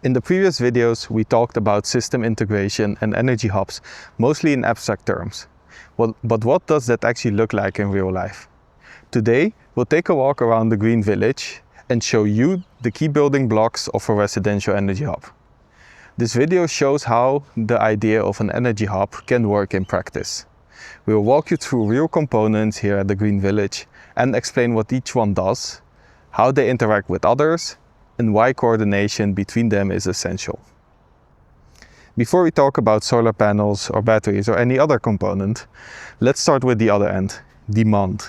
In the previous videos, we talked about system integration and energy hubs, mostly in abstract terms. But what does that actually look like in real life? Today, we'll take a walk around the Green Village and show you the key building blocks of a residential energy hub. This video shows how the idea of an energy hub can work in practice. We'll walk you through real components here at the Green Village and explain what each one does, how they interact with others, and why coordination between them is essential. Before we talk about solar panels or batteries or any other component, let's start with the other end, demand.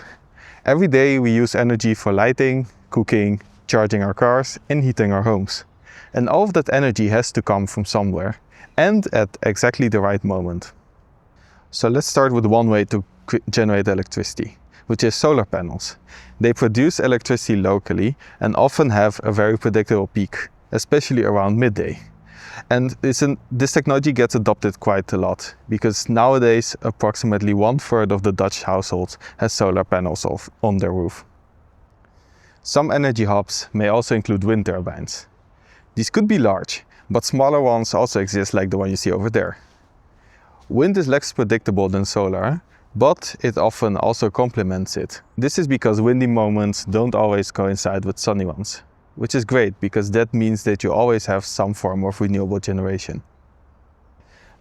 Every day we use energy for lighting, cooking, charging our cars and heating our homes. And all of that energy has to come from somewhere and at exactly the right moment. So let's start with one way to generate electricity, which is solar panels. They produce electricity locally and often have a very predictable peak, especially around midday. And this technology gets adopted quite a lot because nowadays approximately 1/3 of the Dutch households has solar panels on their roof. Some energy hubs may also include wind turbines. These could be large, but smaller ones also exist like the one you see over there. Wind is less predictable than solar, but it often also complements it. This is because windy moments don't always coincide with sunny ones, which is great because that means that you always have some form of renewable generation.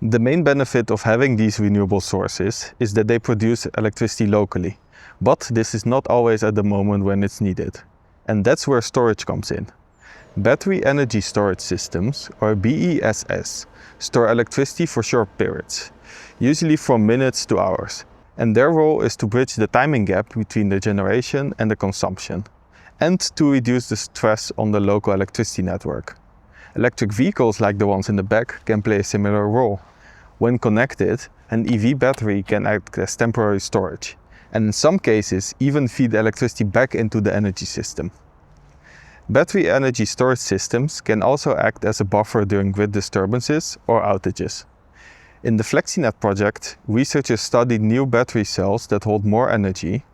The main benefit of having these renewable sources is that they produce electricity locally, but this is not always at the moment when it's needed. And that's where storage comes in. Battery energy storage systems, or BESS, store electricity for short periods, usually from minutes to hours. And their role is to bridge the timing gap between the generation and the consumption, and to reduce the stress on the local electricity network. Electric vehicles like the ones in the back can play a similar role. When connected, an EV battery can act as temporary storage, and in some cases even feed electricity back into the energy system. Battery energy storage systems can also act as a buffer during grid disturbances or outages. In the FlexiNet project, researchers studied new battery cells that hold more energy,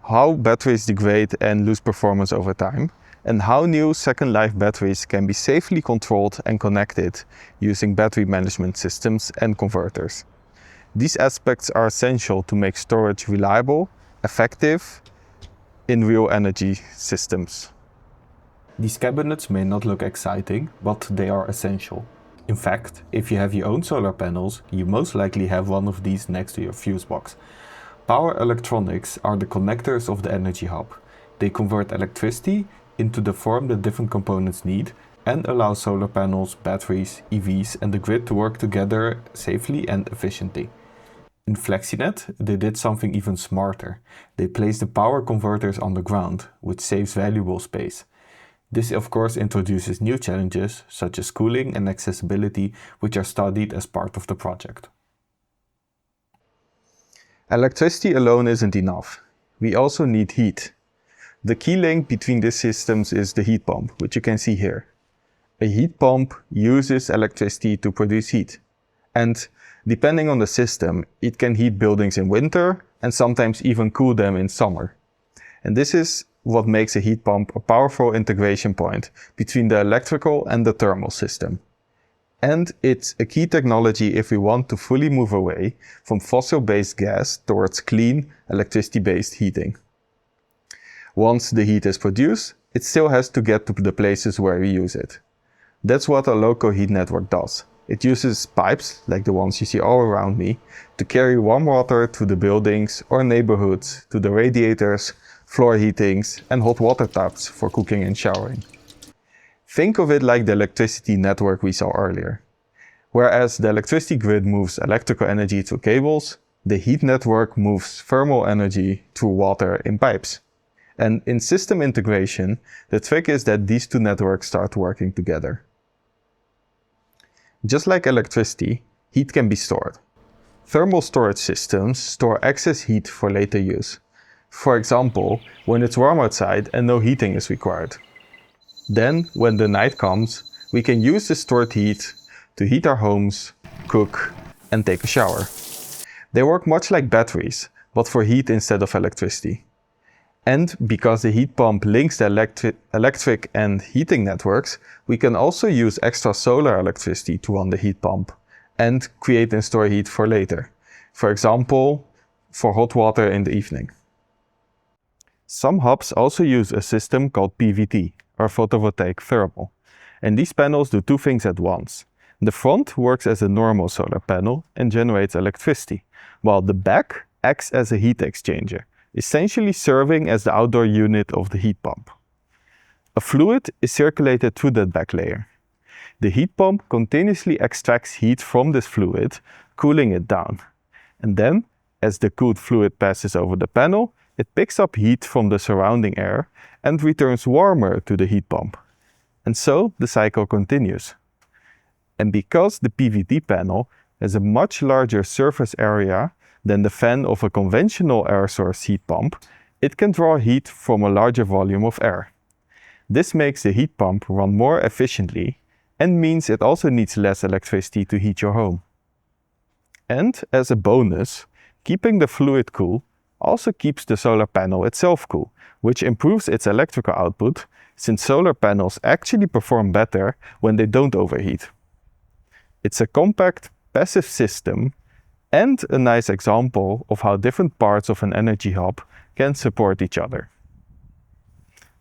how batteries degrade and lose performance over time, and how new second life batteries can be safely controlled and connected using battery management systems and converters. These aspects are essential to make storage reliable, effective in real energy systems. These cabinets may not look exciting, but they are essential. In fact, if you have your own solar panels, you most likely have one of these next to your fuse box. Power electronics are the connectors of the energy hub. They convert electricity into the form that different components need and allow solar panels, batteries, EVs and the grid to work together safely and efficiently. In FlexiNet, they did something even smarter. They placed the power converters on the ground, which saves valuable space. This of course introduces new challenges such as cooling and accessibility, which are studied as part of the project. Electricity alone isn't enough. We also need heat. The key link between these systems is the heat pump, which you can see here. A heat pump uses electricity to produce heat. And depending on the system, it can heat buildings in winter and sometimes even cool them in summer. And this is what makes a heat pump a powerful integration point between the electrical and the thermal system. And it's a key technology if we want to fully move away from fossil-based gas towards clean, electricity-based heating. Once the heat is produced, it still has to get to the places where we use it. That's what a local heat network does. It uses pipes, like the ones you see all around me, to carry warm water to the buildings or neighborhoods, to the radiators, floor heatings and hot water taps for cooking and showering. Think of it like the electricity network we saw earlier. Whereas the electricity grid moves electrical energy through cables, the heat network moves thermal energy through water in pipes. And in system integration, the trick is that these two networks start working together. Just like electricity, heat can be stored. Thermal storage systems store excess heat for later use. For example, when it's warm outside and no heating is required. Then, when the night comes, we can use the stored heat to heat our homes, cook, and take a shower. They work much like batteries, but for heat instead of electricity. And because the heat pump links the electric and heating networks, we can also use extra solar electricity to run the heat pump and create and store heat for later. For example, for hot water in the evening. Some hubs also use a system called PVT, or photovoltaic thermal. And these panels do two things at once. The front works as a normal solar panel and generates electricity, while the back acts as a heat exchanger, essentially serving as the outdoor unit of the heat pump. A fluid is circulated through that back layer. The heat pump continuously extracts heat from this fluid, cooling it down. And then, as the cooled fluid passes over the panel, it picks up heat from the surrounding air and returns warmer to the heat pump. And so the cycle continues. And because the PVT panel has a much larger surface area than the fan of a conventional air source heat pump, it can draw heat from a larger volume of air. This makes the heat pump run more efficiently and means it also needs less electricity to heat your home. And as a bonus, keeping the fluid cool also keeps the solar panel itself cool, which improves its electrical output, since solar panels actually perform better when they don't overheat. It's a compact, passive system and a nice example of how different parts of an energy hub can support each other.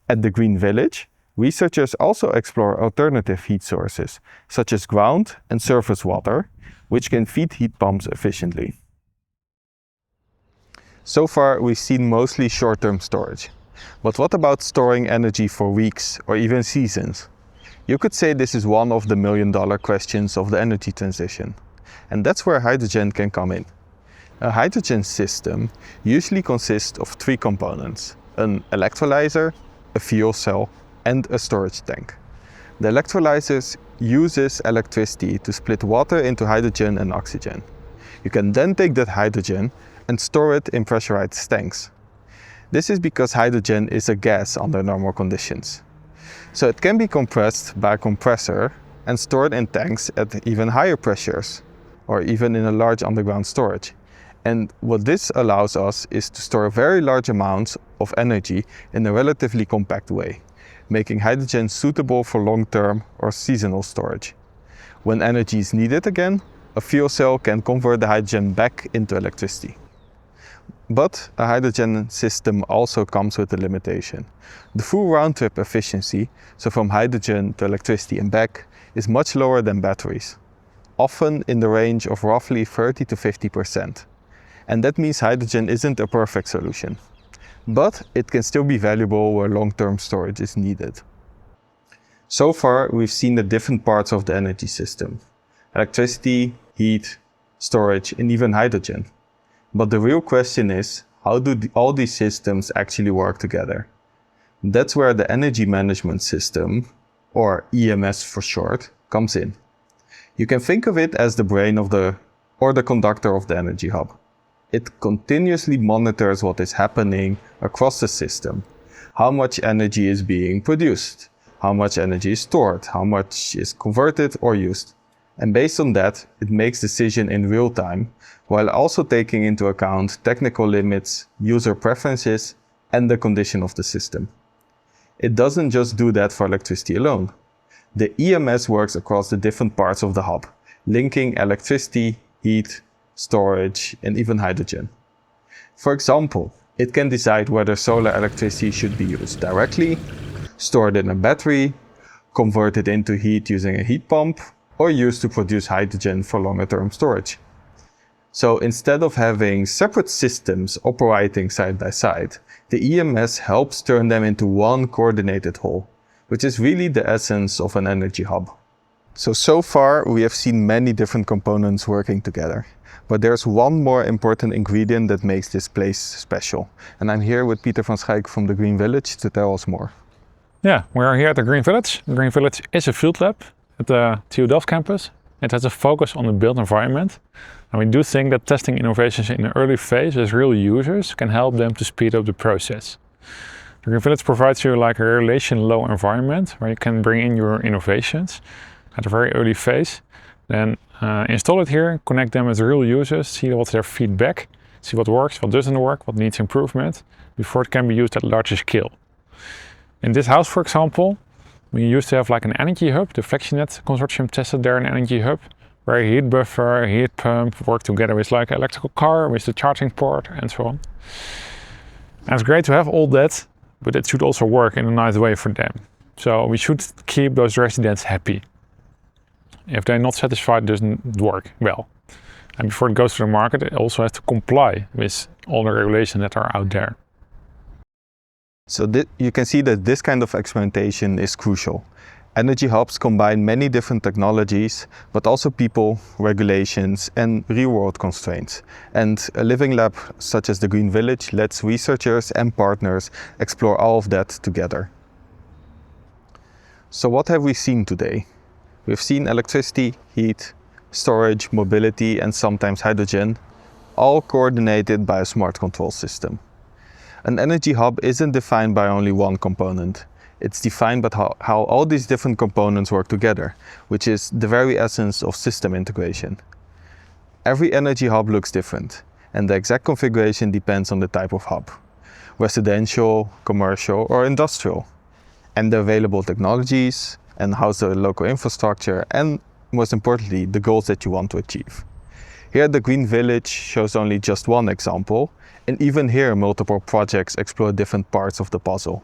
At the Green Village, researchers also explore alternative heat sources, such as ground and surface water, which can feed heat pumps efficiently. So far, we've seen mostly short-term storage. But what about storing energy for weeks or even seasons? You could say this is one of the million-dollar questions of the energy transition. And that's where hydrogen can come in. A hydrogen system usually consists of three components: an electrolyzer, a fuel cell, and a storage tank. The electrolyzer uses electricity to split water into hydrogen and oxygen. You can then take that hydrogen and store it in pressurized tanks. This is because hydrogen is a gas under normal conditions. So it can be compressed by a compressor and stored in tanks at even higher pressures, or even in a large underground storage. And what this allows us is to store very large amounts of energy in a relatively compact way, making hydrogen suitable for long-term or seasonal storage. When energy is needed again, a fuel cell can convert the hydrogen back into electricity. But a hydrogen system also comes with a limitation. The full round-trip efficiency, so from hydrogen to electricity and back, is much lower than batteries, often in the range of roughly 30 to 50%. And that means hydrogen isn't a perfect solution. But it can still be valuable where long-term storage is needed. So far, we've seen the different parts of the energy system: electricity, heat, storage, and even hydrogen. But the real question is, how do all these systems actually work together? That's where the energy management system, or EMS for short, comes in. You can think of it as the brain of the conductor of the energy hub. It continuously monitors what is happening across the system, how much energy is being produced, how much energy is stored, how much is converted or used. And based on that, it makes decisions in real time, while also taking into account technical limits, user preferences, and the condition of the system. It doesn't just do that for electricity alone. The EMS works across the different parts of the hub, linking electricity, heat, storage, and even hydrogen. For example, it can decide whether solar electricity should be used directly, stored in a battery, converted into heat using a heat pump, or used to produce hydrogen for longer-term storage. So instead of having separate systems operating side by side, the EMS helps turn them into one coordinated whole, which is really the essence of an energy hub. So far we have seen many different components working together. But there's one more important ingredient that makes this place special. And I'm here with Pieter van Schaik from the Green Village to tell us more. Yeah, we are here at the Green Village. The Green Village is a field lab at the TU Delft campus. It has a focus on the built environment. And we do think that testing innovations in an early phase with real users can help them to speed up the process. The Green Village provides you like a relation-low environment where you can bring in your innovations at a very early phase. Then install it here, connect them with real users, see what's their feedback, see what works, what doesn't work, what needs improvement, before it can be used at larger scale. In this house, for example, we used to have like an energy hub. The FlexiNet consortium tested there an energy hub, where a heat buffer, a heat pump work together with like an electrical car, with the charging port and so on. And it's great to have all that, but it should also work in a nice way for them. So we should keep those residents happy. If they're not satisfied, it doesn't work well. And before it goes to the market, it also has to comply with all the regulations that are out there. So you can see that this kind of experimentation is crucial. Energy hubs combine many different technologies, but also people, regulations, and real-world constraints. And a living lab such as the Green Village lets researchers and partners explore all of that together. So what have we seen today? We've seen electricity, heat, storage, mobility, and sometimes hydrogen, all coordinated by a smart control system. An energy hub isn't defined by only one component. It's defined by how all these different components work together, which is the very essence of system integration. Every energy hub looks different, and the exact configuration depends on the type of hub: residential, commercial, or industrial, and the available technologies, and how's the local infrastructure, and most importantly, the goals that you want to achieve. Here, the Green Village shows only just one example, and even here, multiple projects explore different parts of the puzzle.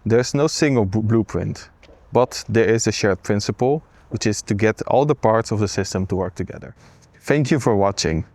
There's no single blueprint, but there is a shared principle, which is to get all the parts of the system to work together. Thank you for watching.